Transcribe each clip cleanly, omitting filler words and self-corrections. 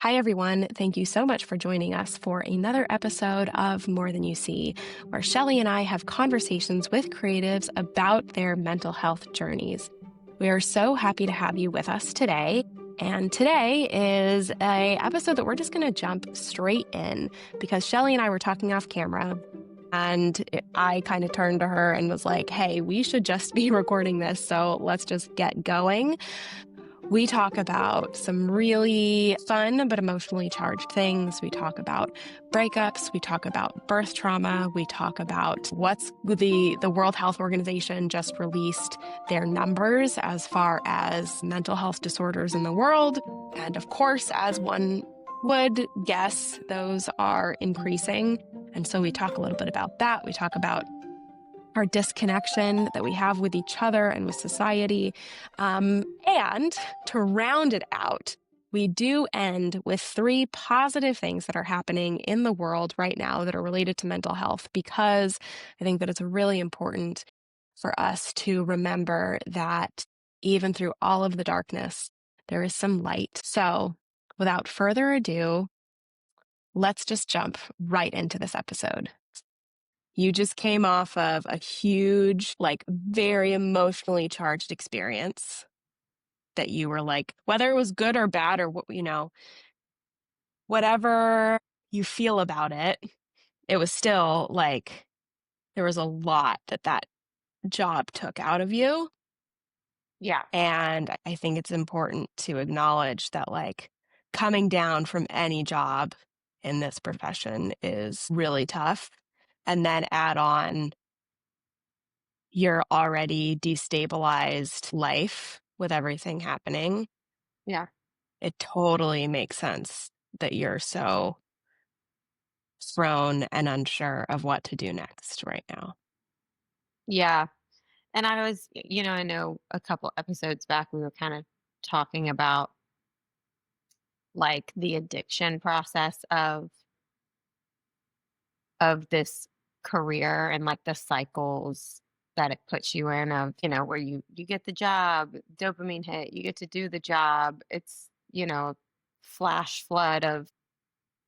Hi, everyone. Thank you so much for joining us for another episode of More Than You See, where Shelley and I have conversations with creatives about their mental health journeys. We are so happy to have you with us today. And today is a episode that we're just going to jump straight in because Shelley and I were talking off camera and I kind of turned to her and was like, hey, we should just be recording this. So let's just get going. We talk about some really fun but emotionally charged things. We talk about breakups. We talk about birth trauma. We talk about what's the World Health Organization just released their numbers as far as mental health disorders in the world. And of course, as one would guess, those are increasing. And so we talk a little bit about that. We talk about our disconnection that we have with each other and with society. And to round it out, we do end with 3 positive things that are happening in the world right now that are related to mental health, because I think that it's really important for us to remember that even through all of the darkness, there is some light. So without further ado, let's just jump right into this episode. You just came off of a huge, very emotionally charged experience that you were like, whether it was good or bad or whatever you feel about it, it was still like there was a lot that job took out of you. Yeah. And I think it's important to acknowledge that coming down from any job in this profession is really tough. And then add on your already destabilized life with everything happening, Yeah. it totally makes sense that you're so thrown and unsure of what to do next right now. Yeah. And I know a couple episodes back we were kind of talking about like the addiction process of this career and like the cycles that it puts you in of, where you get the job, dopamine hit, you get to do the job. It's, flash flood of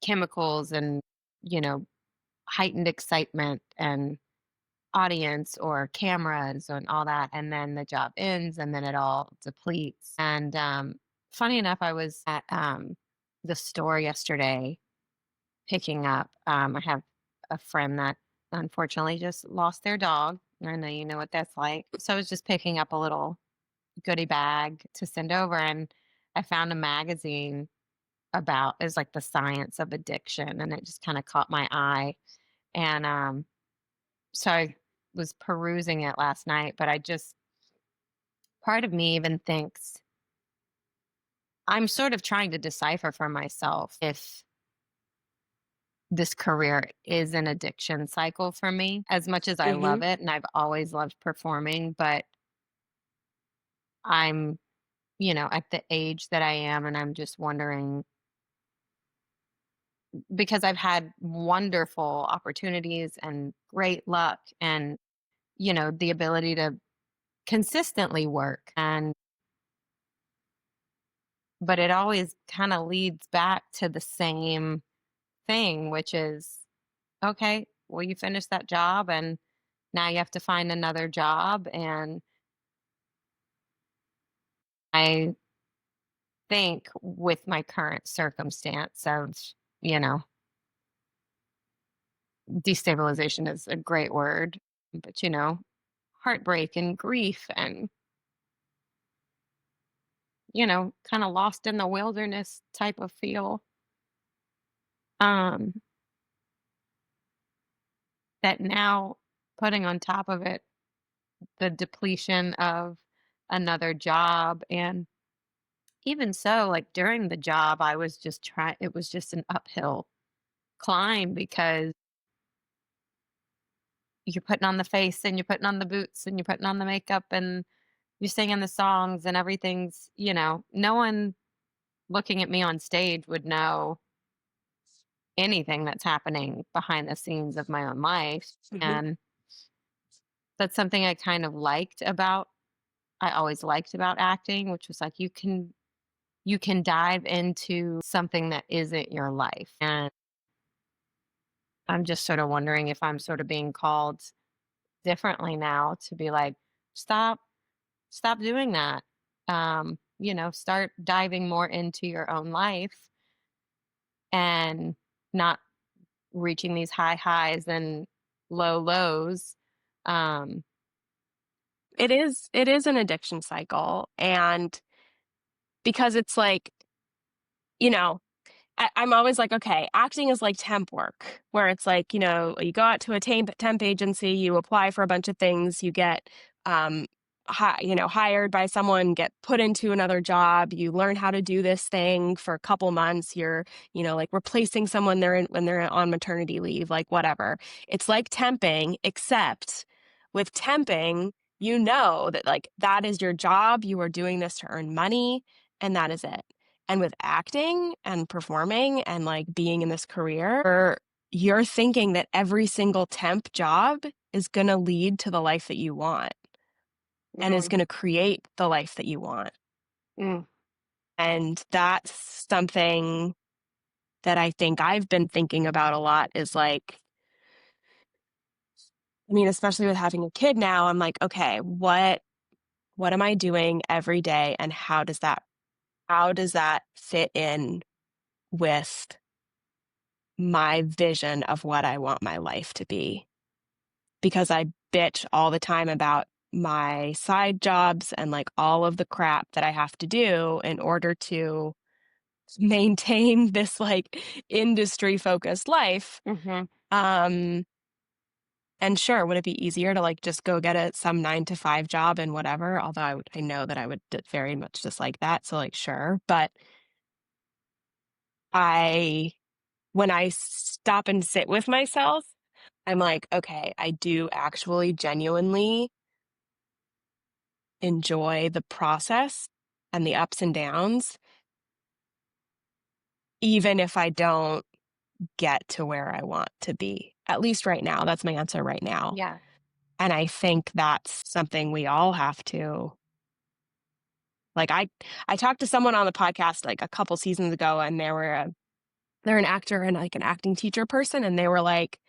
chemicals and, you know, heightened excitement and audience or cameras and all that, and then the job ends and then it all depletes. And funny enough, I was at the store yesterday picking up. I have a friend that unfortunately just lost their dog. I know you know what that's like. So I was just picking up a little goodie bag to send over, and I found a magazine about is like the science of addiction, and it just kind of caught my eye. And so I was perusing it last night, but I just part of me even thinks I'm sort of trying to decipher for myself if this career is an addiction cycle for me. As much as I love Mhm. it and I've always loved performing, but I'm, at the age that I am, and I'm just wondering because I've had wonderful opportunities and great luck and, the ability to consistently work, and but it always kind of leads back to the same thing, which is okay, well, you finished that job and now you have to find another job. And I think with my current circumstance of, you know, destabilization is a great word, but, heartbreak and grief and, kind of lost in the wilderness type of feel. Um, that now putting on top of it the depletion of another job. And even so, like during the job, I was just trying, it was just an uphill climb because you're putting on the face and you're putting on the boots and you're putting on the makeup and you're singing the songs and everything's, no one looking at me on stage would know anything that's happening behind the scenes of my own life. Mhm. And that's something I always liked about acting, which was like you can you can dive into something that isn't your life. And I'm just sort of wondering if I'm sort of being called differently now to be like, stop, stop doing that. Start diving more into your own life and not reaching these high highs and low lows. Um, It is an addiction cycle, and because it's like, you know, I'm always like, okay, acting is like temp work, where it's like, you go out to a temp agency, you apply for a bunch of things, you get, um, hired by someone, get put into another job, you learn how to do this thing for a couple months. You're, like replacing someone when they're on maternity leave, like whatever. It's like temping, except with temping, that like that is your job. You are doing this to earn money, and that is it. And with acting and performing and like being in this career, you're thinking that every single temp job is going to lead to the life that you want and is mm, going to create the life that you want. mm, And that's something that I think I've been thinking about a lot is like, I mean, especially with having a kid now, I'm like, okay, what am I doing every day and how does that fit in with my vision of what I want my life to be? Because I bitch all the time about my side jobs and like all of the crap that I have to do in order to maintain this like industry focused life. hmm Um, and sure, would it be easier to like just go get some 9 to 5 job and whatever? Although I know that I would very much dislike that. So like, sure. But I, when I stop and sit with myself, I'm like, okay, I do actually genuinely enjoy the process and the ups and downs, even if I don't get to where I want to be. At least right now. That's my answer right now. yeah. And I think that's something we all have to like I talked to someone on the podcast like a couple seasons ago, and they're an actor and like an acting teacher person, and they were like,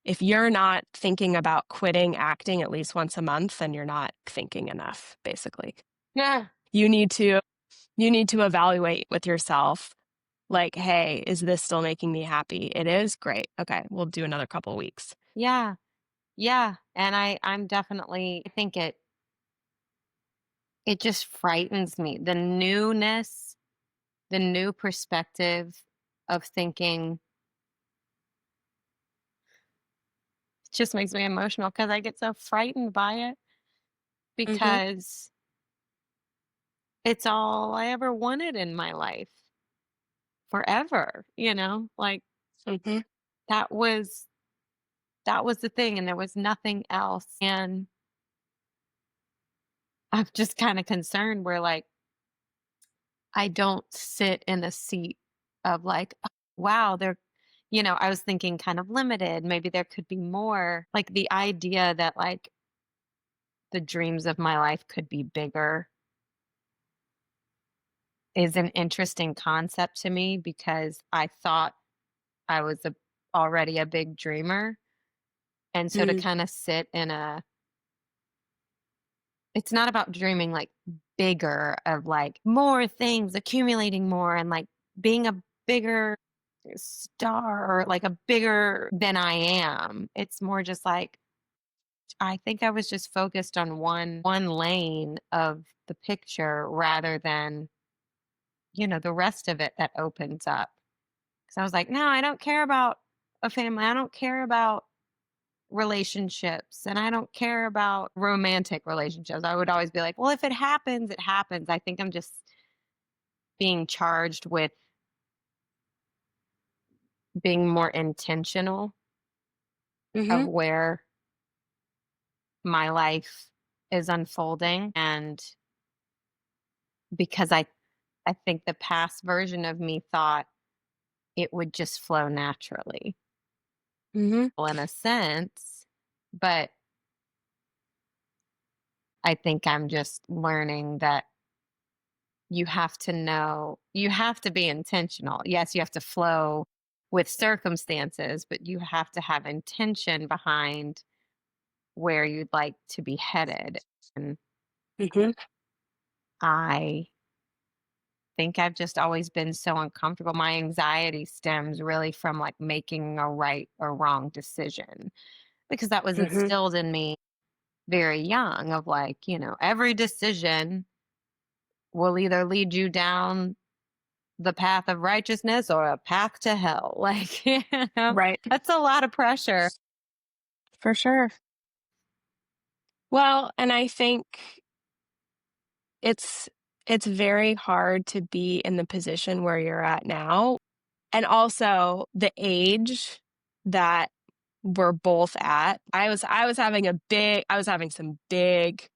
if you're not thinking about quitting acting at least once a month, then you're not thinking enough, basically. Yeah. You need to evaluate with yourself like, hey, is this still making me happy? It is great. Okay, we'll do another couple weeks. Yeah. Yeah. And I'm definitely, I think it just frightens me. The newness, the new perspective of thinking just makes me emotional because I get so frightened by it Mhm. because it's all I ever wanted in my life forever, like Mhm. that was that was the thing and there was nothing else. And I'm just kind of concerned where like I don't sit in a seat of like, "Oh, wow, I was thinking kind of limited. Maybe there could be more. Like the idea that like the dreams of my life could be bigger is an interesting concept to me because I thought I was already a big dreamer. And so to Mm. kind of sit in it's not about dreaming like bigger of like more things, accumulating more and like being a bigger star or like a bigger than I am. It's more just like I think I was just focused on one lane of the picture rather than, the rest of it that opens up. Cuz I was like, "No, I don't care about a family. I don't care about relationships and I don't care about romantic relationships." I would always be like, "Well, if it happens, it happens." I think I'm just being charged with being more intentional of Mhm. where my life is unfolding and because I think the past version of me thought it would just flow naturally, Mhm. well, in a sense, but I think I'm just learning that you have to know, you have to be intentional. Yes, you have to flow with circumstances, but you have to have intention behind where you'd like to be headed. And Mhm. I think I've just always been so uncomfortable. My anxiety stems really from like making a right or wrong decision because that was Mhm. instilled in me very young of like, every decision will either lead you down the path of righteousness or a path to hell. Like, Right. that's a lot of pressure. For sure. Well, and I think it's it's very hard to be in the position where you're at now, and also the age that we're both at. I was having some big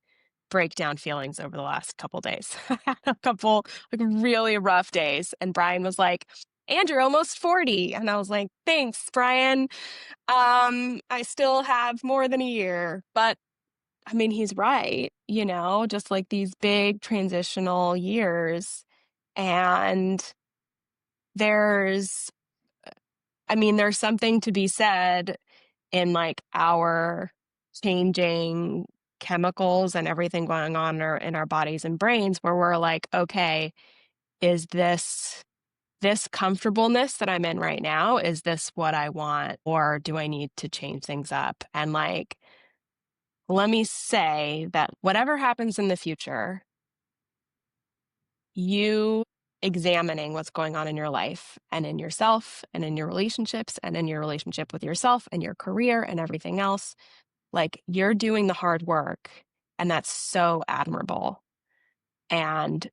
breakdown feelings over the last couple days. I had a couple like really rough days, and Brian was like, "And you're almost 40." And I was like, "Thanks, Brian. I still have more than a year." But I mean, he's right, just like these big transitional years. And there's, there's something to be said in like our changing chemicals and everything going on in our bodies and brains where we're like, okay, is this comfortableness that I'm in right now, is this what I want? Or do I need to change things up? And like, let me say that whatever happens in the future, you examining what's going on in your life and in yourself and in your relationships and in your relationship with yourself and your career and everything else, like you're doing the hard work. And that's so admirable. And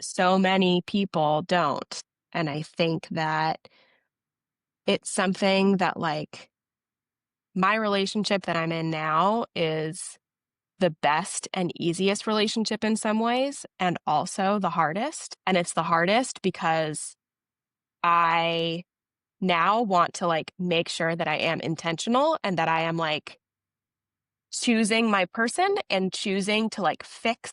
so many people don't. And I think that it's something that, like, my relationship that I'm in now is the best and easiest relationship in some ways, and also the hardest. And it's the hardest because I now want to like make sure that I am intentional and that I am like choosing my person and choosing to like fix,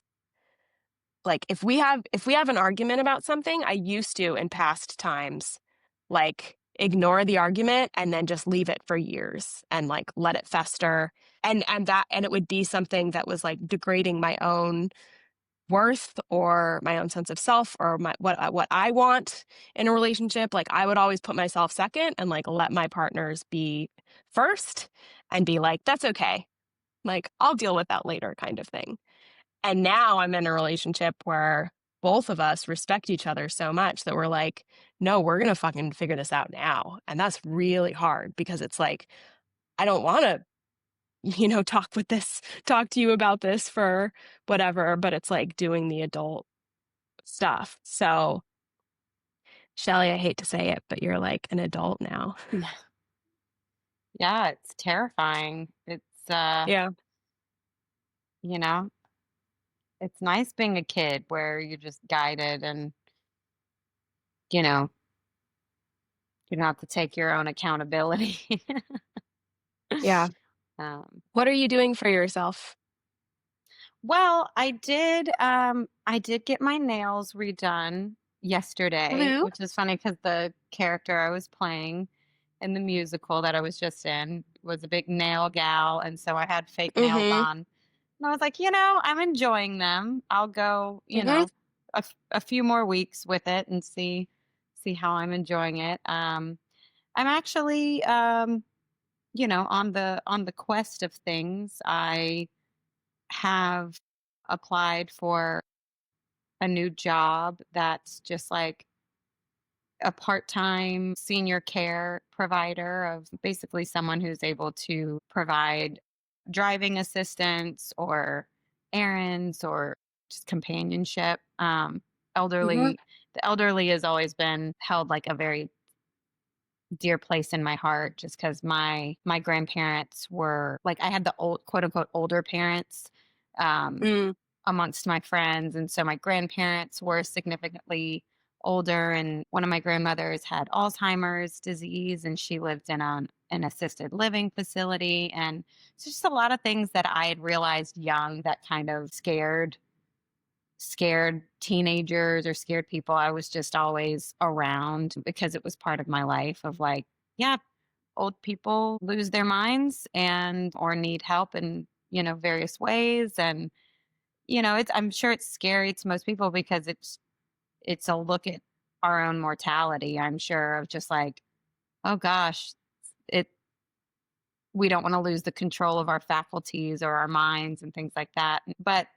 like if we have an argument about something, I used to in past times like ignore the argument and then just leave it for years and like let it fester, and it would be something that was like degrading my own worth or my own sense of self or what I want in a relationship. Like I would always put myself second and like let my partners be first and be like, that's okay. Like I'll deal with that later kind of thing. And now I'm in a relationship where both of us respect each other so much that we're like, no, we're going to fucking figure this out now. And that's really hard because it's like, I don't want to, talk to you about this for whatever, but it's like doing the adult stuff. So, Shelley, I hate to say it, but you're like an adult now. Yeah, it's terrifying. Yeah. You know, it's nice being a kid where you're just guided and, you know, you don't have to take your own accountability. Yeah. um, What are you doing for yourself? well, I did get my nails redone yesterday, Woo. which is funny because the character I was playing in the musical that I was just in was a big nail gal, and so I had fake nails Mhm. on. And I was like, I'm enjoying them. I'll go, Mhm. a few more weeks with it and see how I'm enjoying it. I'm actually, on the quest of things. I have applied for a new job that's just like a part-time senior care provider of basically someone who's able to provide driving assistance or errands or just companionship. Mhm. The elderly has always been held like a very dear place in my heart just because my grandparents were like, I had the old quote unquote older parents um, Mm. amongst my friends, and so my grandparents were significantly older, and one of my grandmothers had Alzheimer's disease, and she lived in an assisted living facility, and it's just a lot of things that I had realized young that kind of scared teenagers or scared people. I was just always around because it was part of my life of like, yeah, old people lose their minds and or need help in, various ways. And, it's I'm sure it's scary to most people because it's a look at our own mortality, I'm sure, of just like, oh gosh, it we don't want to lose the control of our faculties or our minds and things like that. But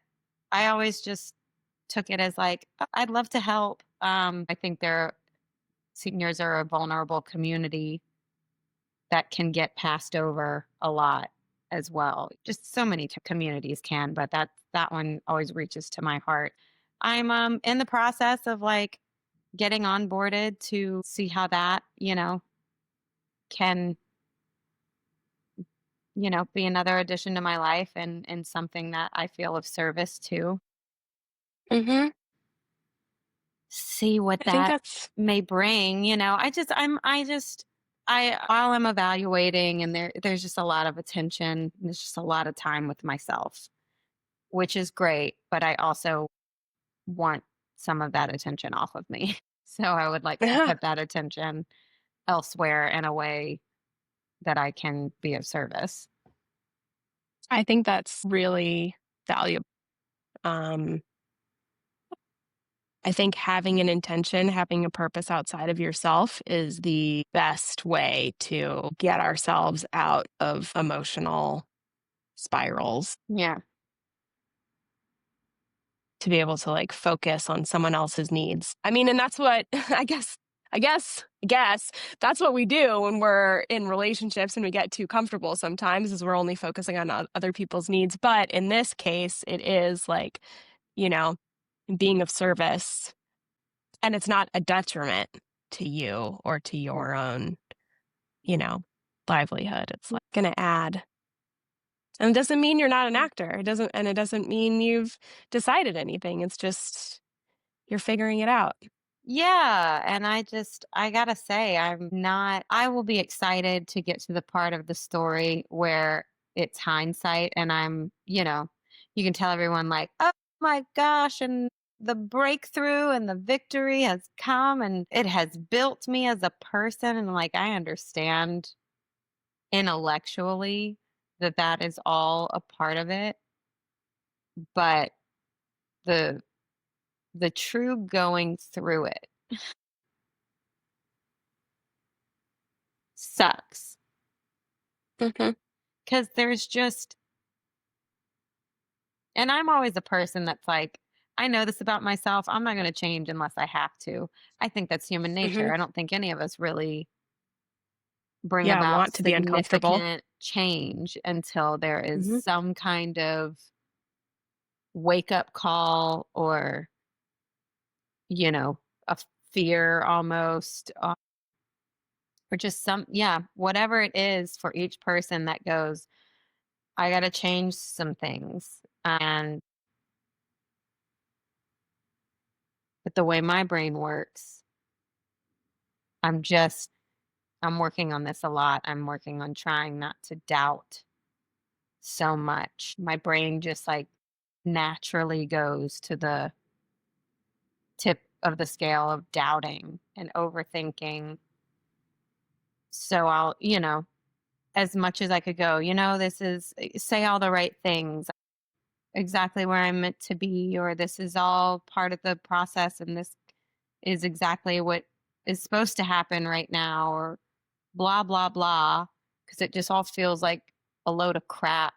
I always just took it as like, I'd love to help. I think seniors are a vulnerable community that can get passed over a lot as well. Just so many communities can, but that one always reaches to my heart. I'm in the process of like getting onboarded to see how that, can, be another addition to my life and something that I feel of service to. Hmm. See what I think that that's, may bring, while I'm evaluating and there's just a lot of attention, there's just a lot of time with myself, which is great, but I also want some of that attention off of me. So I would like to yeah, put that attention elsewhere in a way that I can be of service. I think that's really valuable. Um, I think having an intention, having a purpose outside of yourself is the best way to get ourselves out of emotional spirals, Yeah. to be able to like focus on someone else's needs. I mean, and that's what I guess that's what we do when we're in relationships and we get too comfortable sometimes is we're only focusing on other people's needs. But in this case, it is like, you know, being of service and it's not a detriment to you or to your own, you know, livelihood. It's like going to add. And it doesn't mean you're not an actor. It doesn't mean you've decided anything. It's just you're figuring it out. Yeah, and I gotta say, I will be excited to get to the part of the story where it's hindsight and you can tell everyone like, oh my gosh, and the breakthrough and the victory has come and it has built me as a person. And like, I understand intellectually that is all a part of it. But the, the true going through it sucks Mhm, because there's just and I'm always a person that's like, I know this about myself. I'm not going to change unless I have to. I think that's human nature. mhm. I don't think any of us really bring Yeah, about want to be uncomfortable. significant change until there is Mhm, some kind of wake up call or, you know, a fear almost, or just yeah, whatever it is for each person that goes, I got to change some things. And but the way my brain works, I'm just I'm working on this a lot. I'm working on trying not to doubt so much. My brain just like naturally goes to the tip of the scale of doubting and overthinking. So as much as I could go, this is say all the right things, exactly where I'm meant to be, or this is all part of the process and this is exactly what is supposed to happen right now, or blah, blah, blah, because it just all feels like a load of crap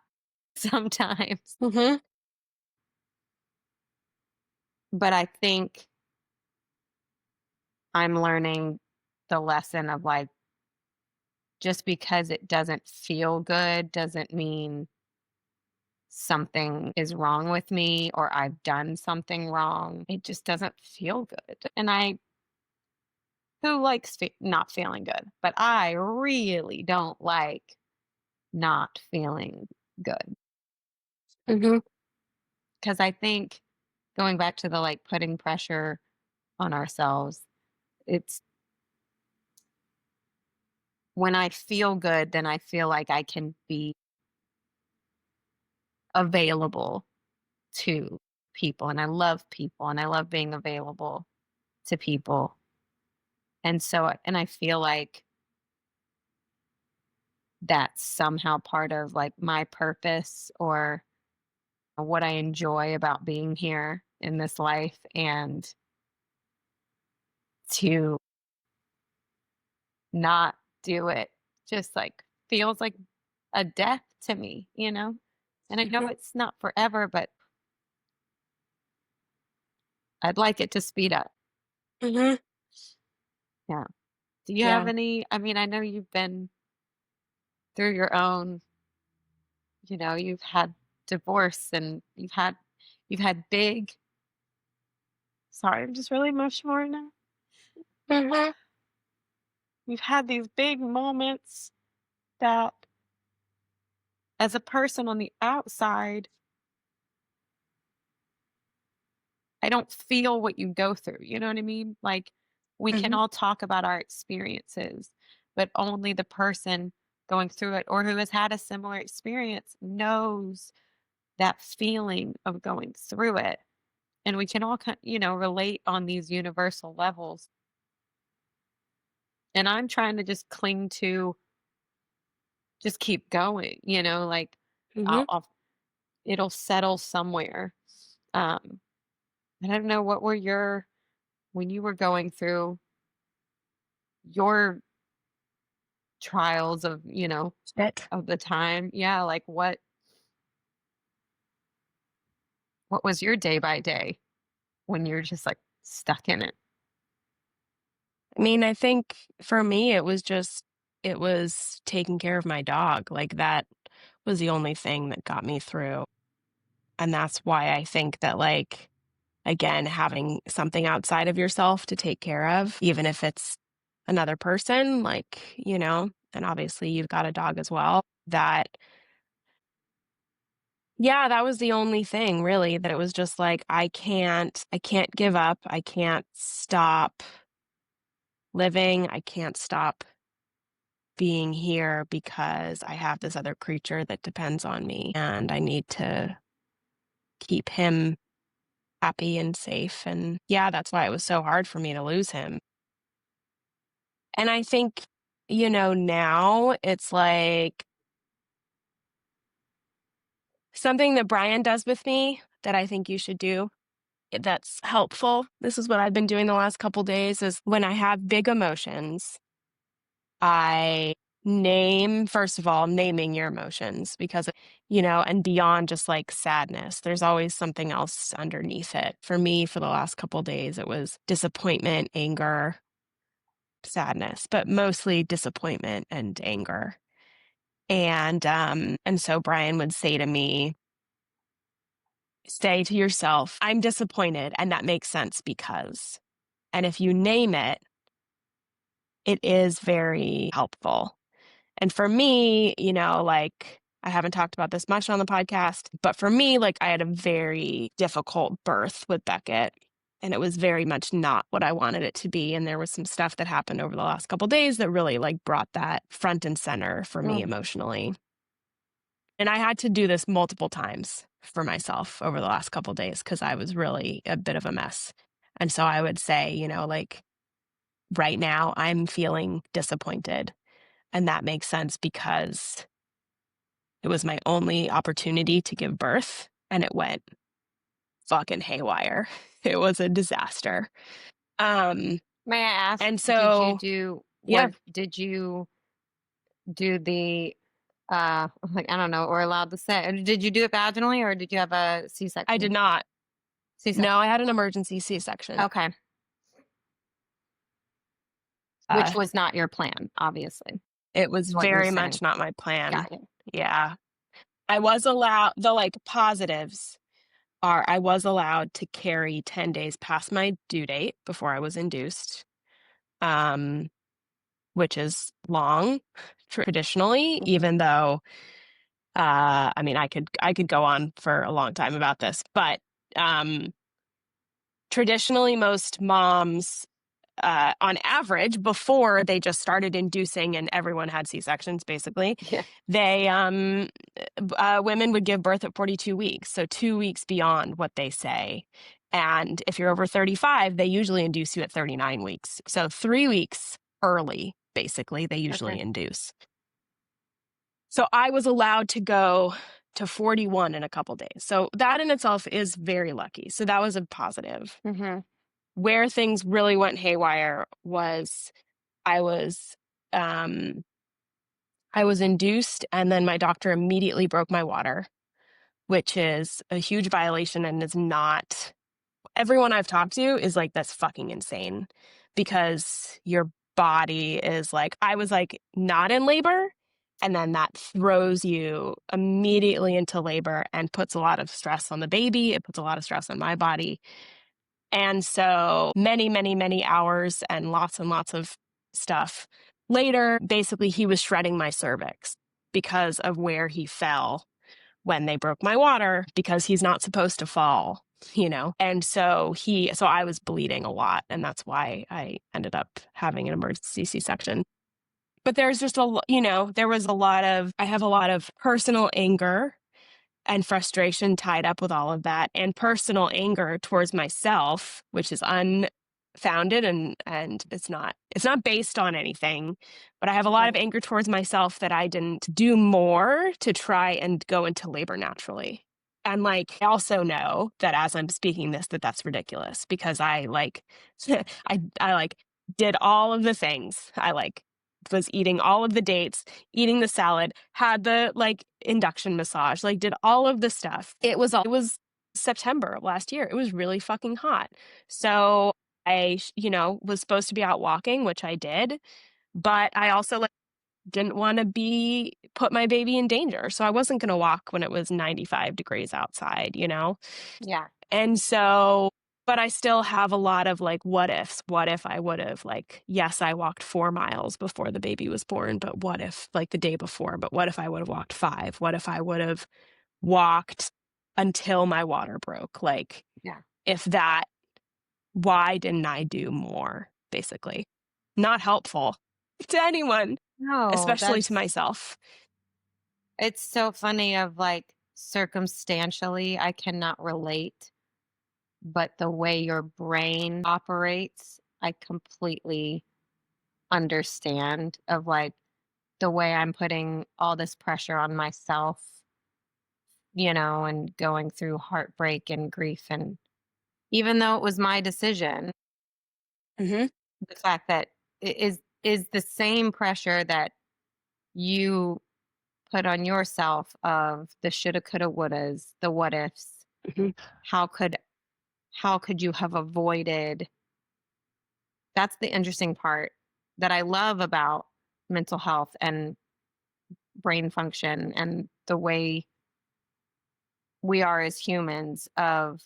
sometimes. mhm, But I think I'm learning the lesson of like, just because it doesn't feel good doesn't mean something is wrong with me or I've done something wrong. It just doesn't feel good. And who likes not feeling good? But I really don't like not feeling good mhm, because I think going back to the like putting pressure on ourselves, it's when I feel good, then I feel like I can be available too. people and I love people and I love being available to people. And so, and I feel like that's somehow part of like my purpose or what I enjoy about being here in this life. And to not do it just like feels like a death to me, you know? And I know Mhm. it's not forever, but I'd like it to speed up. Mhm. Yeah. Do you have Yeah. any? I mean, I know you've been through your own, you've had divorce and you've had big, sorry, I'm just really emotional right now. Mhm. You've had these big moments that as a person on the outside, I don't feel what you go through. You know what I mean? Like we can Mhm. all talk about our experiences, but only the person going through it or who has had a similar experience knows that feeling of going through it. And we can all relate on these universal levels. And I'm trying to just cling to just keep going, like Mhm. I'll it'll settle somewhere. Um and I don't know, what were your when you were going through your trials of, Shit. of the time. Yeah, like what was your day by day when you're just like stuck in it? I mean, I think for me, it was taking care of my dog. Like that was the only thing that got me through. And that's why I think that, like, again, having something outside of yourself to take care of, even if it's another person, like, and obviously you've got a dog as well, yeah, that was the only thing really that it was just like, I can't give up. I can't stop living. I can't stop being here because I have this other creature that depends on me and I need to keep him happy and safe. And yeah, that's why it was so hard for me to lose him. And I think, now it's like something that Brian does with me that I think you should do that's helpful. This is what I've been doing the last couple days is when I have big emotions, I first of all, naming your emotions because, and beyond just like sadness, there's always something else underneath it. For me, for the last couple days, it was disappointment, anger, sadness, but mostly disappointment and anger. And so Brian would say to me, say to yourself, I'm disappointed, and that makes sense because. And if you name it, it is very helpful. And for me, like I haven't talked about this much on the podcast, but for me, like I had a very difficult birth with Beckett. And it was very much not what I wanted it to be. And there was some stuff that happened over the last couple days that really like brought that front and center for me Mm. emotionally. And I had to do this multiple times for myself over the last couple days because I was really a bit of a mess. And so I would say, like right now I'm feeling disappointed. And that makes sense because it was my only opportunity to give birth and it went fucking haywire. It was a disaster. Um, May I ask, and so, yeah, did you do the like I don't know, or allowed to say, did you do it vaginally or did you have a I did C-section? not. No, C-section. I had an emergency C-section. Okay. Which Uh, was not your plan, obviously, it was is what you're very saying. much not my plan. Got it. Yeah. I was allowed, the like positives are I was allowed to carry 10 days past my due date before I was induced, um, which is long traditionally, Mhm. even though I mean I could go on for a long time about this, but um traditionally most moms on average, before they just started inducing and everyone had C-sections, basically, Yeah. they women would give birth at 42 weeks, so 2 weeks beyond what they say. And if you're over 35, they usually induce you at 39 weeks. So 3 weeks early, basically, they usually Okay. induce. So I was allowed to go to 41 in a couple days. So that in itself is very lucky. So that was a positive. Mm-hmm. Where things really went haywire was I was um I was induced and then my doctor immediately broke my water, which is a huge violation and is not everyone I've talked to is like, that's fucking insane because your body is like, I was like not in labor. And then that throws you immediately into labor and puts a lot of stress on the baby. It puts a lot of stress on my body. And so many, many, many hours and lots of stuff later, basically, he was shredding my cervix because of where he fell when they broke my water because he's not supposed to fall, And so I was bleeding a lot and that's why I ended up having an emergency C-section. But there's just I have a lot of personal anger and frustration tied up with all of that and personal anger towards myself, which is unfounded and it's not based on anything, but I have a lot of Right. anger towards myself that I didn't do more to try and go into labor naturally. And like I also know that as I'm speaking this that's ridiculous because I like I like did all of the things. I like was eating all of the dates, eating the salad, had the like induction massage, like did all of the stuff. It was September of last year. It was really fucking hot. So was supposed to be out walking, which I did, but I also like didn't want to put my baby in danger. So I wasn't going to walk when it was 95 degrees outside. Yeah. And so, but I still have a lot of like, what ifs? What if I would have, like, yes, I walked 4 miles before the baby was born, but what if, like, the day before? But what if I would have walked 5? What if I would have walked until my water broke? Like, Yeah. if that, why didn't I do more, basically? Not helpful to anyone, No, especially to myself. it's so funny of like circumstantially, I cannot relate, but the way your brain operates, I completely understand of like the way I'm putting all this pressure on myself, and going through heartbreak and grief. And even though it was my decision, Mm-hmm. the fact that it is the same pressure that you put on yourself of the shoulda, coulda, wouldas, the what ifs. Mm-hmm. How could you have avoided? That's the interesting part that I love about mental health and brain function and the way we are as humans of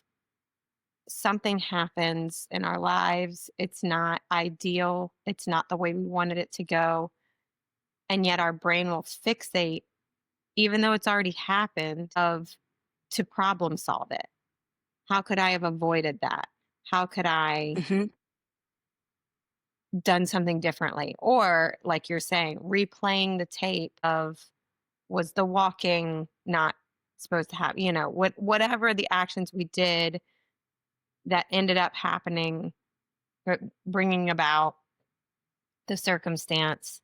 something happens in our lives. It's not ideal. It's not the way we wanted it to go. And yet our brain will fixate, even though it's already happened, of to problem solve it. How could I have avoided that? How could I Mm-hmm. done something differently? Or like you're saying, replaying the tape of was the walking not supposed to happen, whatever the actions we did that ended up happening or bringing about the circumstance.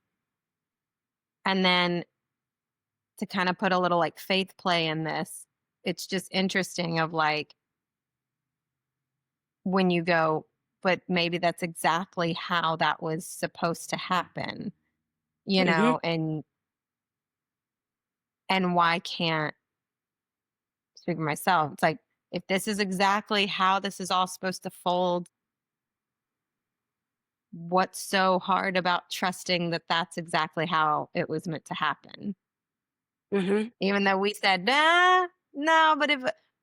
And then to kind of put a little like faith play in this, it's just interesting of like when you go, but maybe that's exactly how that was supposed to happen, Mm-hmm. and why can't speak for myself. It's like if this is exactly how this is all supposed to fold, what's so hard about trusting that that's exactly how it was meant to happen? Mm-hmm. Even though we said, nah, no,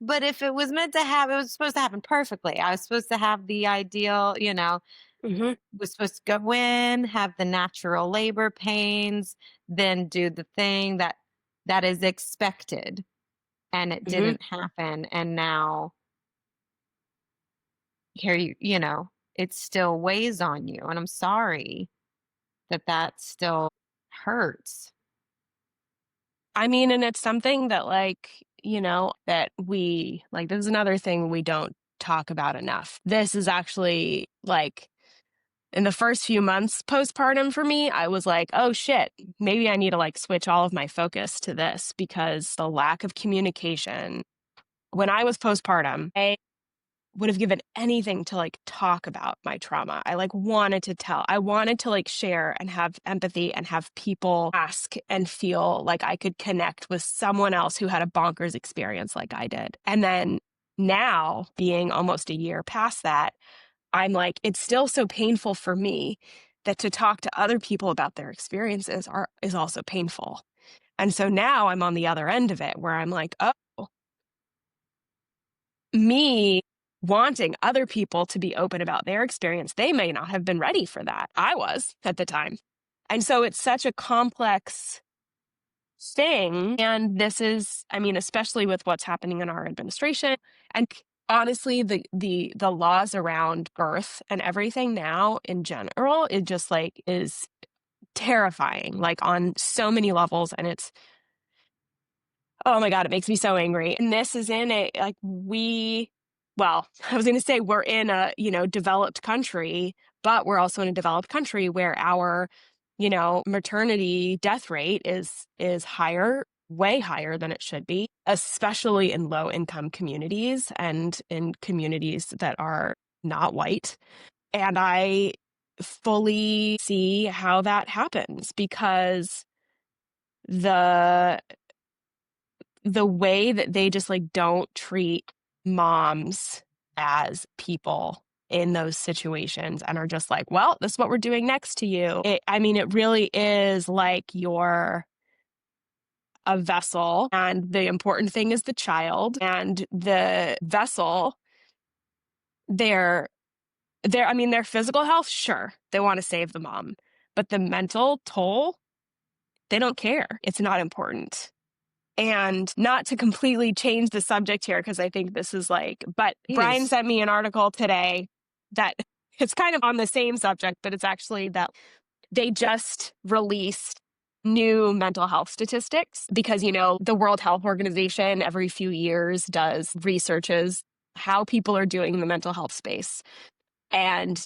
but if it was meant to happen, it was supposed to happen perfectly. I was supposed to have the ideal, Mm-hmm. was supposed to go in, have the natural labor pains, then do the thing that is expected. And it Mm-hmm. didn't happen. And now here you know. it still weighs on you. And I'm sorry that that still hurts. I mean, and it's something that, like, that we like, this is another thing we don't talk about enough. This is actually like in the first few months postpartum for me, I was like, oh shit, maybe I need to like switch all of my focus to this because the lack of communication. When I was postpartum, I would have given anything to like talk about my trauma. I like wanted to tell. I wanted to like share and have empathy and have people ask and feel like I could connect with someone else who had a bonkers experience like I did. And then now, being almost a year past that, I'm like, it's still so painful for me that to talk to other people about their experiences is also painful. And so now I'm on the other end of it where I'm like, oh, me wanting other people to be open about their experience, they may not have been ready for that. I was at the time. And so it's such a complex thing. And this is, I mean, especially with what's happening in our administration. And honestly, the laws around birth and everything now in general, it just like is terrifying, like on so many levels. And it's, oh my God, it makes me so angry. And this is in a, like, well, I was going to say we're in a, developed country, but we're also in a developed country where our, maternity death rate is higher, way higher than it should be, especially in low income communities and in communities that are not white. And I fully see how that happens because the the way that they just like don't treat moms as people in those situations and are just like, well, this is what we're doing next to you. I mean, it really is like you're a vessel, and the important thing is the child, and the vessel, their I mean, their physical health, sure, they want to save the mom, but the mental toll, they don't care. It's not important. And not to completely change the subject here, because I think this is like, but Brian Please. sent me an article today that it's kind of on the same subject, but it's actually that they just released new mental health statistics because, the World Health Organization every few years does researches how people are doing in the mental health space. And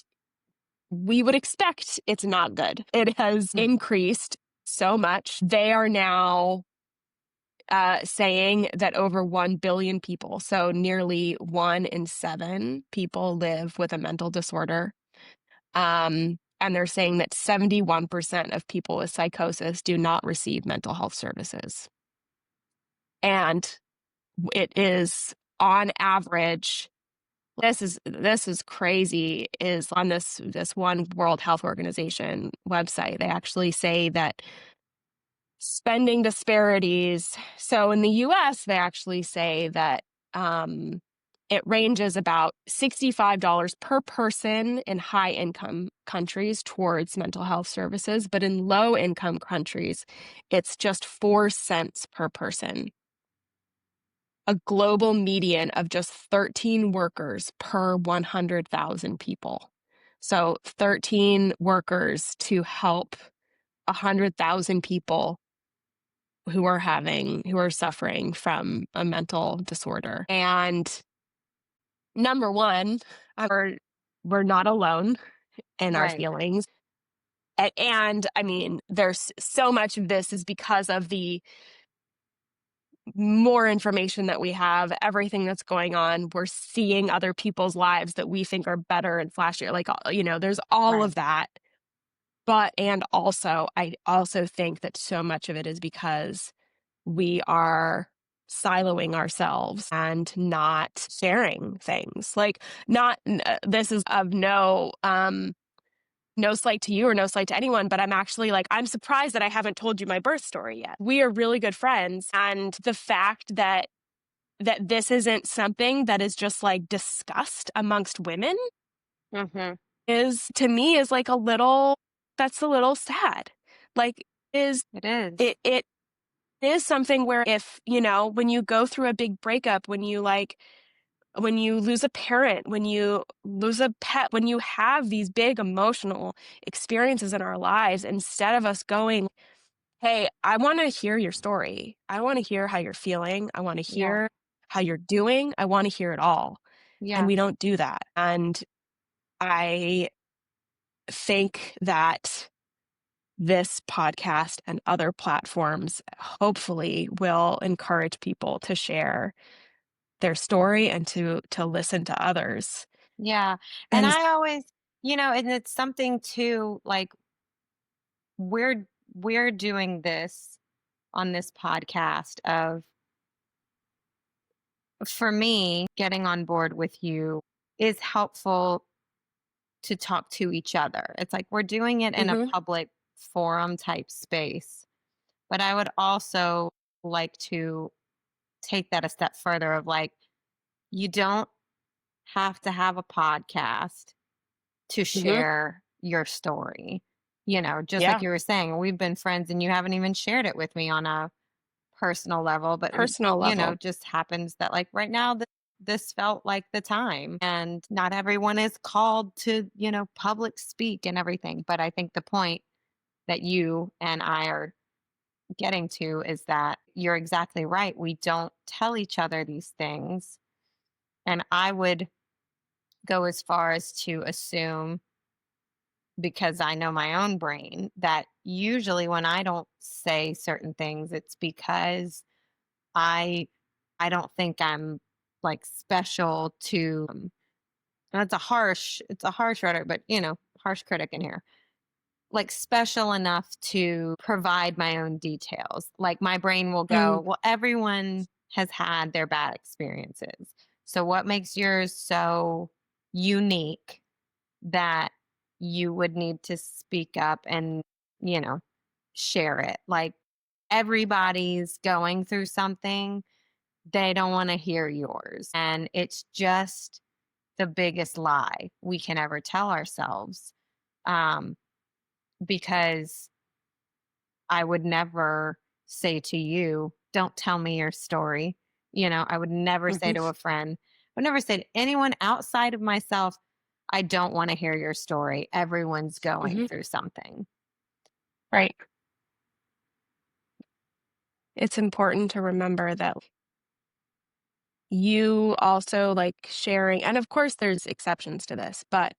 we would expect it's not good. It has Mm. increased so much. They are now saying that over 1 billion people, so nearly 1 in 7 people, live with a mental disorder. And they're saying that 71% of people with psychosis do not receive mental health services. And it is on average, this is crazy, is on this one World Health Organization website, they actually say that spending disparities. So in the US, they actually say that it ranges about $65 per person in high income countries towards mental health services. But in low income countries, it's just 4 cents per person. A global median of just 13 workers per 100,000 people. So 13 workers to help 100,000 people who are suffering from a mental disorder. And number one, we're not alone in our Right. feelings. And I mean, there's so much of this is because of the more information that we have, everything that's going on. We're seeing other people's lives that we think are better and flashier. Like, there's all Right. of that. But, and also, I also think that so much of it is because we are siloing ourselves and not sharing things. Like, not this is of no slight to you or no slight to anyone, but I'm actually like, I'm surprised that I haven't told you my birth story yet. We are really good friends, and the fact that this isn't something that is just like discussed amongst women Mm-hmm. is, to me, is like that's a little sad. Like, is It is. it is something where if, when you go through a big breakup, when you like when you lose a parent, when you lose a pet, when you have these big emotional experiences in our lives, instead of us going, hey, I want to hear your story. I want to hear how you're feeling. I want to Yeah. hear how you're doing. I want to hear it all. And Yeah. we don't do that. And I think that this podcast and other platforms hopefully will encourage people to share their story and to listen to others. Yeah. And And I always, and it's something too, like we're doing this on this podcast of, for me, getting on board with you is helpful to talk to each other. It's like we're doing it in a mhm, public forum type space. But I would also like to take that a step further of like, you don't have to have a podcast to mhm, share your story. Just like yeah, you were saying, we've been friends and you haven't even shared it with me on a personal level, but personal level. just happens that like right now this felt like the time, and not everyone is called to, public speak and everything. But I think the point that you and I are getting to is that you're exactly right. We don't tell each other these things. And I would go as far as to assume, because I know my own brain, that usually when I don't say certain things, it's because I I don't think I'm like special to and it's a harsh rhetoric, but harsh critic in here. Like special enough to provide my own details. Like my brain will Mm, go, well, everyone has had their bad experiences. So what makes yours so unique that you would need to speak up and, you know, share it? Like everybody's going through something, they don't want to hear yours. And it's just the biggest lie we can ever tell ourselves. Um, because I would never say to you, don't tell me your story. I would never say mhm, to a friend, I would never say to anyone outside of myself, I don't want to hear your story. Everyone's going mhm, through something. right. It's important to remember that you also like sharing, and of course there's exceptions to this, but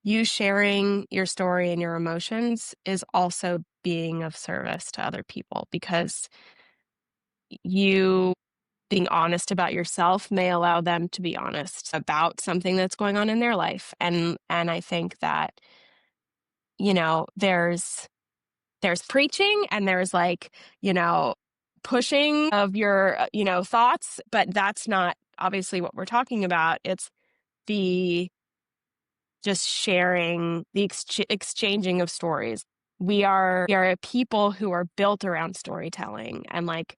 you sharing your story and your emotions is also being of service to other people, because you being honest about yourself may allow them to be honest about something that's going on in their life. And I think that, there's preaching and there's like, pushing of your, thoughts, but that's not obviously what we're talking about. It's the just sharing, the exchanging of stories. We are a people who are built around storytelling, and like,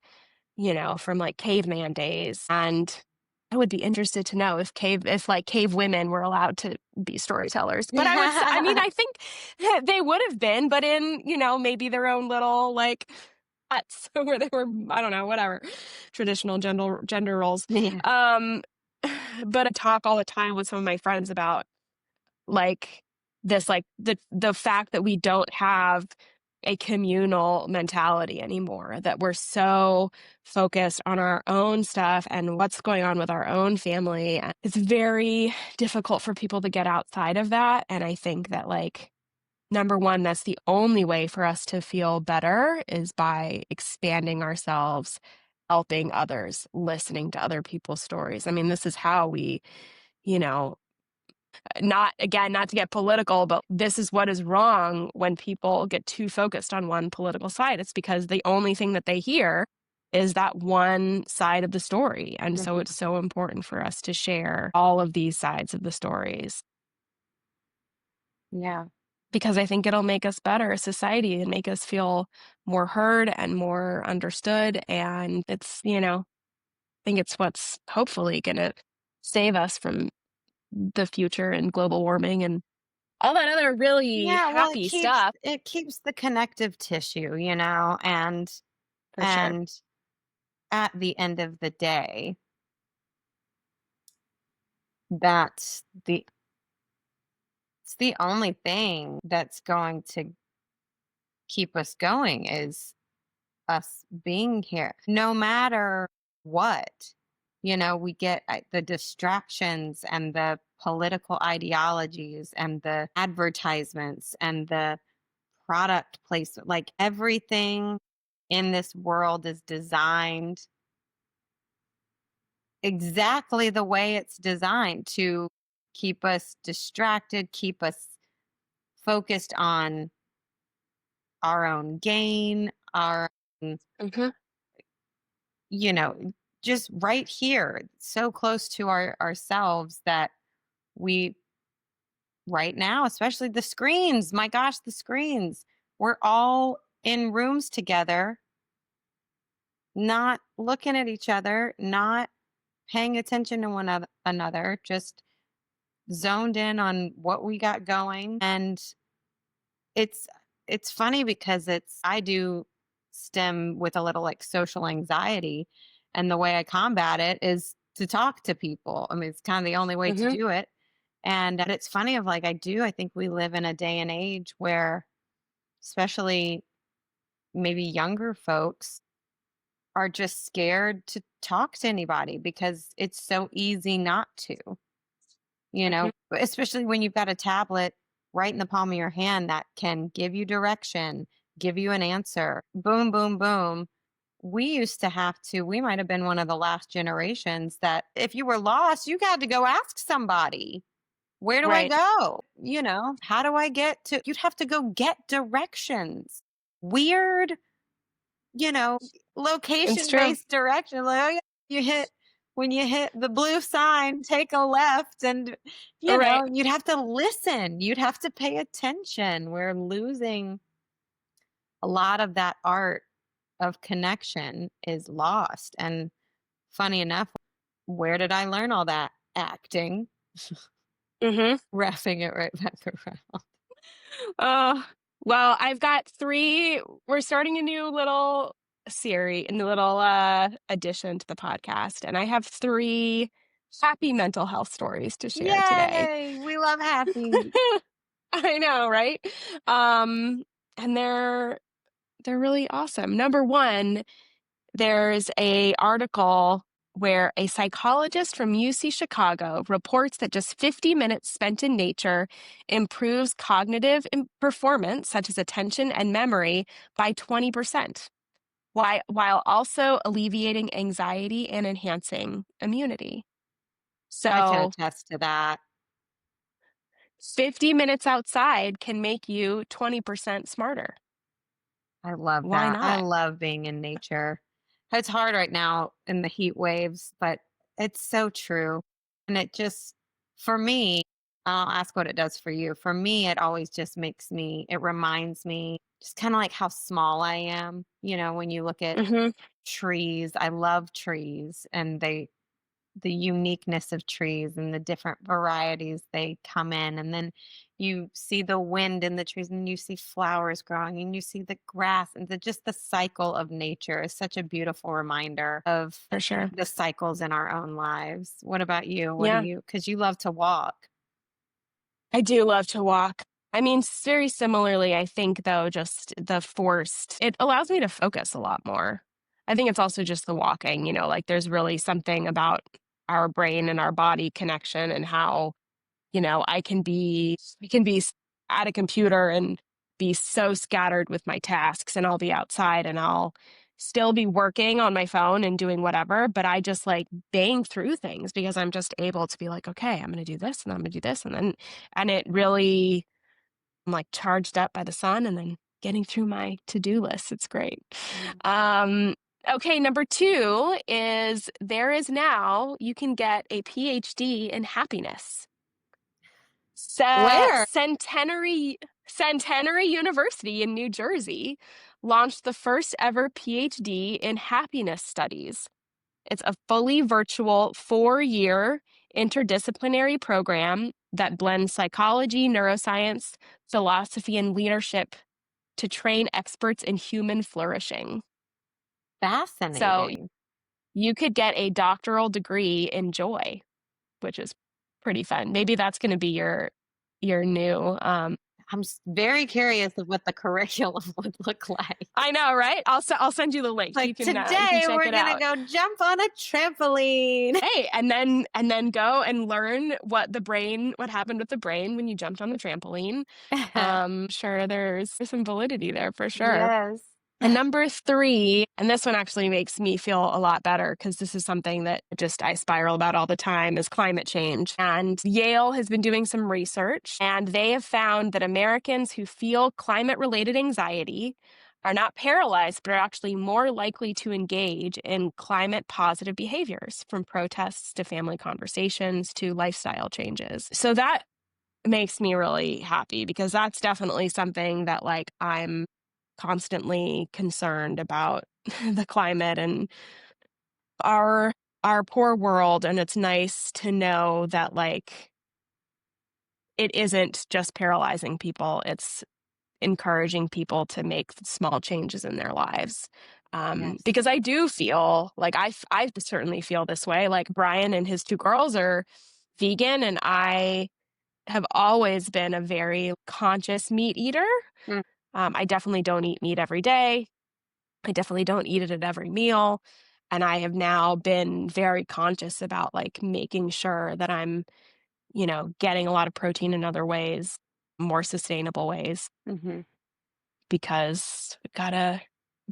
from like caveman days. And I would be interested to know if like cave women were allowed to be storytellers. But I mean, I think they would have been, but in, maybe their own little like huts where they were, I don't know, whatever, traditional gender roles. Yeah. Um, but I talk all the time with some of my friends about like this, like the fact that we don't have a communal mentality anymore, that we're so focused on our own stuff and what's going on with our own family. It's very difficult for people to get outside of that. And I think that, like, number one, that's the only way for us to feel better is by expanding ourselves, helping others, listening to other people's stories. I mean, this is how we, you know, not to get political, but this is what is wrong when people get too focused on one political side. It's because the only thing that they hear is that one side of the story. And so it's Mhm. so important for us to share all of these sides of the stories, Yeah. because I think it'll make us better as society and make us feel more heard and more understood. And it's, I think it's what's hopefully going to save us from the future and global warming and all that other really Yeah. Well, it happy keeps stuff. it keeps the connective tissue, and For sure. and at the end of the day, That's the it's the only thing that's going to keep us going is us being here. No matter what, we get the distractions and the political ideologies and the advertisements and the product placement, like everything in this world is designed exactly the way it's designed to keep us distracted, keep us focused on our own gain, our, own, Hmm. you know, just right here, so close to ourselves that we, right now, especially the screens, my gosh, the screens, we're all in rooms together, not looking at each other, not paying attention to another, just zoned in on what we got going. And it's it's funny because I do stem with a little like social anxiety, and the way I combat it is to talk to people. I mean, it's kind of the only way to Hmm. do it. And it's funny of like I think we live in a day and age where especially maybe younger folks are just scared to talk to anybody because it's so easy not to. Hmm. Especially when you've got a tablet right in the palm of your hand that can give you direction, give you an answer, boom, boom, boom. We might have been one of the last generations that if you were lost, you had to go ask somebody, where do I Right. go? How do I get to, you'd have to go get directions. Weird, you know, It's true. location-based direction. Like, oh, yeah, when you hit the blue sign, take a left, and Right. you'd have to listen. You'd have to pay attention. We're losing a lot of that art of connection is lost. And funny enough, where did I learn all that? Acting, Hmm. wrapping it right back around. Oh, well, I've got three. We're starting a new little series, a new little addition to the podcast, and I have three happy mental health stories to share today. Yay! We love happy. I know, right? Um, and they're really awesome. Number one, there's a article where a psychologist from UC Chicago reports that just 50 minutes spent in nature improves cognitive performance, such as attention and memory, by 20%, while also alleviating anxiety and enhancing immunity. I can So, attest to that. 50 minutes outside can make you 20% smarter. I love Why that. I not? love being in nature. It's hard right now in the heat waves, but it's so true. And it just, for me, I'll ask what it does for you. For me, it always just it reminds me just kind of like how small I am. When you look at Hmm. trees, I love trees and the uniqueness of trees and the different varieties they come in, and then you see the wind in the trees and you see flowers growing and you see the grass, and just the cycle of nature is such a beautiful reminder of For sure. the cycles in our own lives. What about you? What do Yeah. you, because you love to walk. I do love to walk. I mean, very similarly, I think, though, just it allows me to focus a lot more. I think it's also just the walking, like there's really something about our brain and our body connection and how, I can be at a computer and be so scattered with my tasks, and I'll be outside and I'll still be working on my phone and doing whatever, but I just like bang through things because I'm just able to be like, okay, I'm going to do this and I'm going to do this. And it really, I'm like charged up by the sun and then getting through my to-do list. It's great. Mm. Um, okay. Number two is there is now, you can get a PhD in happiness. Where? Centenary University in New Jersey launched the first ever PhD in happiness studies. It's a fully virtual 4-year interdisciplinary program that blends psychology, neuroscience, philosophy, and leadership to train experts in human flourishing. So Fascinating. you could get a doctoral degree in joy, which is pretty fun. Maybe that's gonna be your new, Very curious of what the curriculum would look like. I know, right? I'll send you the link. Like You can today check we're it gonna out. go jump on a trampoline. Hey, and then go and learn what happened with the brain when you jumped on the trampoline. Sure there's some validity there for sure. Yes. And number 3, and this one actually makes me feel a lot better because this is something that just I spiral about all the time, is climate change. And Yale has been doing some research, and they have found that Americans who feel climate-related anxiety are not paralyzed, but are actually more likely to engage in climate-positive behaviors, from protests to family conversations to lifestyle changes. So that makes me really happy because that's definitely something that, like, I'm constantly concerned about the climate and our our poor world, and it's nice to know that, like, it isn't just paralyzing people, it's encouraging people to make small changes in their lives. Yes. Because I do feel like I certainly feel this way. Like, Brian and his 2 girls are vegan, and I have always been a very conscious meat eater. Mm. I definitely don't eat meat every day. I definitely don't eat it at every meal. And I have now been very conscious about, like, making sure that I'm, getting a lot of protein in other ways, more sustainable ways, Hmm. because we've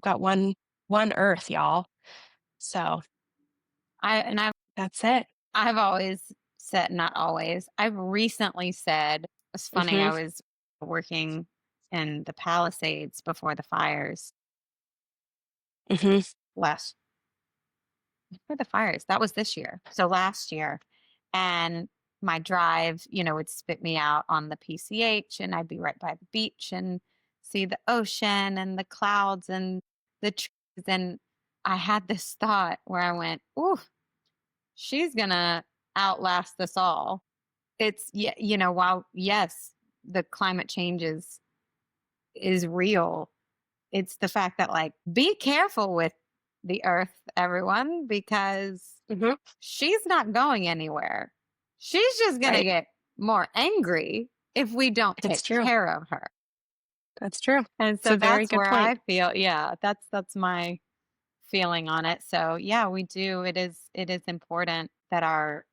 got one earth, y'all. So that's it. I've always said, not always. I've recently said, it's funny. I Mhm. was working in the Palisades before the fires Mhm. last for the fires. That was this year. So last year. And my drive, would spit me out on the PCH, and I'd be right by the beach and see the ocean and the clouds and the trees. And I had this thought where I went, ooh, she's gonna outlast us all. It's, yeah, while yes, the climate change is real, it's the fact that, like, be careful with the earth, everyone, because Mhm. she's not going anywhere. She's just going to Right. get more angry if we don't It's take true. care of her. That's true. And It's so a very that's good where I point. feel, yeah, that's my feeling on it. So, yeah, we do, it is important that our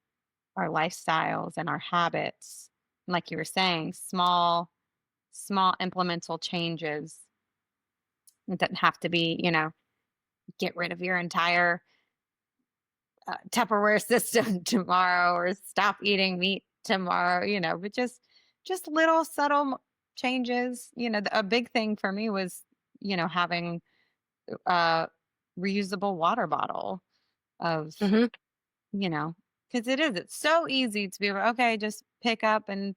lifestyles and our habits, like you were saying, small implemental changes. It doesn't have to be, get rid of your entire Tupperware system tomorrow, or stop eating meat tomorrow, but just little subtle changes. A big thing for me was, having a reusable water bottle of, Mhm. you know, because it's so easy to be okay, just pick up and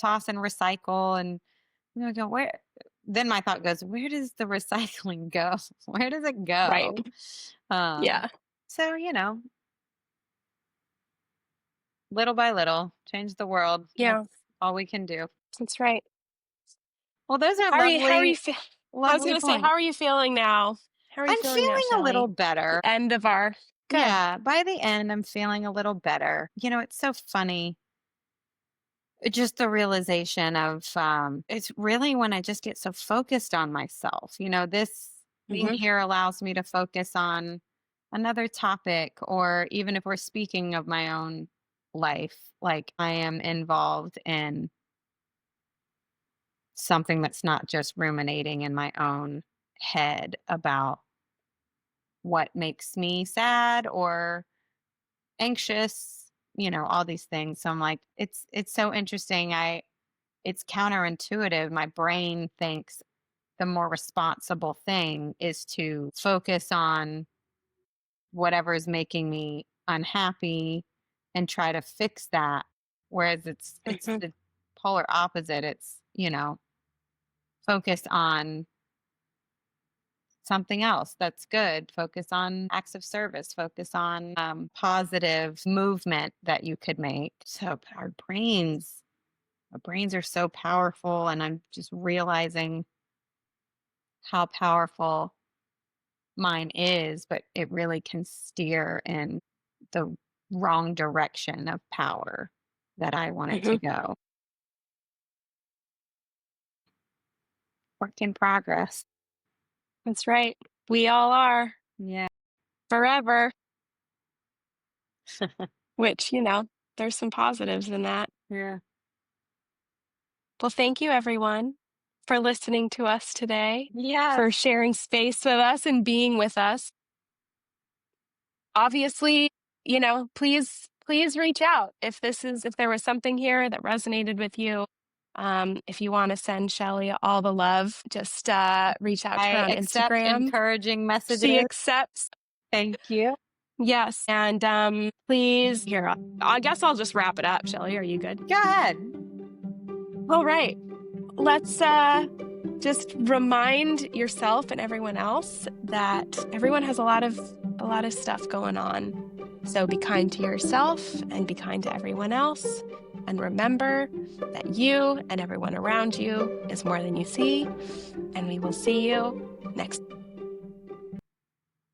toss and recycle. And go, where? Then my thought goes, where does the recycling go? Where does it Right. go? Um, Yeah. so, little by little, change the world. Yeah. That's all we can do. That's right. Well, those are How are you lovely, feel I was lovely gonna say, how points. are you feeling now? How are you I'm feeling now, feeling a little Shelley? The better. end of our Good. Yeah, by the end, I'm feeling a little better. It's so funny. Just the realization of it's really when I just get so focused on myself. This being Mhm. here allows me to focus on another topic, or even if we're speaking of my own life, like I am involved in something that's not just ruminating in my own head about what makes me sad or anxious, all these things. So I'm like, it's so interesting. It's counterintuitive. My brain thinks the more responsible thing is to focus on whatever is making me unhappy and try to fix that. Whereas it's Mhm. the polar opposite. It's, focus on something else that's good. Focus on acts of service. Focus on positive movement that you could make. So our brains are so powerful, and I'm just realizing how powerful mine is, but it really can steer in the wrong direction of power. that I want it to go. Work in progress. That's right. We all are Yeah. forever, which, there's some positives in that. Yeah. Well, thank you, everyone, for listening to us today, for Yes. sharing space with us and being with us. Obviously, please reach out if there was something here that resonated with you. If you want to send Shelley all the love, just reach out to her I on accept Instagram. encouraging She messages. accepts. Thank you. Yes. And please, here, I guess I'll just wrap it up. Shelley, are you good? Go ahead. All right. Let's just remind yourself and everyone else that everyone has a lot of stuff going on. So be kind to yourself and be kind to everyone else. And remember that you and everyone around you is more than you see. And we will see you next